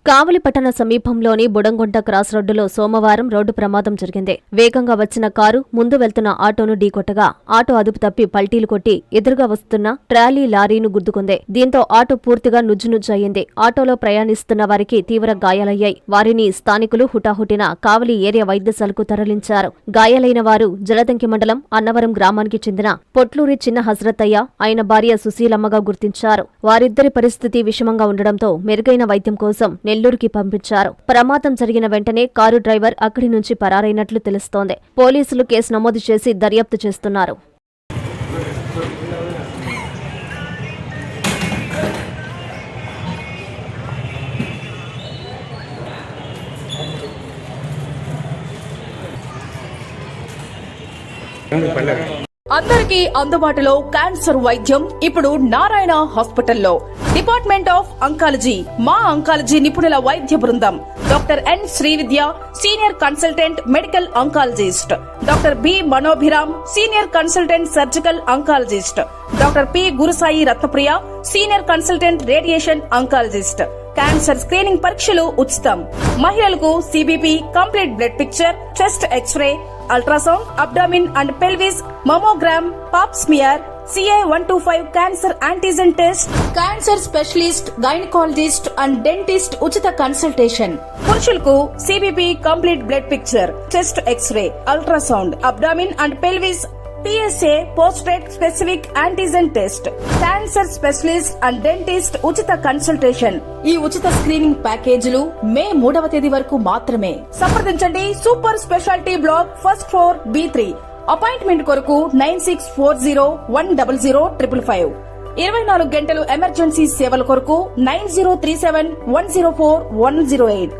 కావలి పట్టణ సమీపంలోని బుడంగుంట క్రాస్ రోడ్డులో సోమవారం రోడ్డు ప్రమాదం జరిగింది. వేగంగా వచ్చిన కారు ముందు వెళ్తున్న ఆటోను ఢీకొట్టగా ఆటో అదుపు తప్పి పల్టీలు కొట్టి ఎదురుగా వస్తున్న ట్రాలీ లారీను గుద్దుకుంది. దీంతో ఆటో పూర్తిగా నుజ్జునుజ్జయింది. ఆటోలో ప్రయాణిస్తున్న వారికి తీవ్ర గాయాలయ్యాయి. వారిని స్థానికులు హుటాహుటిన కావలి ఏరియా వైద్యశాలకు తరలించారు. గాయాలైన వారు జలదంకి మండలం అన్నవరం గ్రామానికి చెందిన పొట్లూరి చిన్న హజరత్తయ్య, ఆయన భార్య సుశీలమ్మగా గుర్తించారు. వారిద్దరి పరిస్థితి విషమంగా ఉండడంతో మెరుగైన వైద్యం కోసం నెల్లూరుకి పంపించారు. ప్రమాదం జరిగిన వెంటనే కారు డ్రైవర్ అక్కడి నుంచి పరారైనట్లు తెలుస్తోంది. పోలీసులు కేసు నమోదు చేసి దర్యాప్తు చేస్తున్నారు. అందరికీ అందుబాటులో క్యాన్సర్ వైద్యం ఇప్పుడు నారాయణ హాస్పిటల్లో. డిపార్ట్మెంట్ ఆఫ్ అంకాలజీ, మా అంకాలజీ నిపుణుల వైద్య బృందం. Doctor N Srividya, senior consultant medical oncologist. Doctor B Manobhiram, senior consultant surgical oncologist. Doctor P Gurusai Ratnapriya, senior consultant radiation oncologist. Cancer screening పరీక్షలు ఉచితం. మహిళలకు CBP, complete blood picture, chest X-ray, ultrasound, abdomen and pelvis, mammogram, pap smear, CA-125 cancer antigen test, cancer specialist, gynaecologist and dentist ఉచిత consultation. పురుషులకు CBP, complete blood picture, chest X-ray, ultrasound, abdomen and pelvis, PSA పోస్ట్రేట్ specific antigen test, cancer specialist and dentist ఉచిత consultation. ఈ ఉచిత screening ప్యాకేజీలు మే 3వ తేదీ వరకు మాత్రమే. సంప్రదించండి super speciality block, first floor, B3. Appointment కొరకు 9640100555. 24 గంటలు ఎమర్జెన్సీ సేవల కొరకు 9037104108.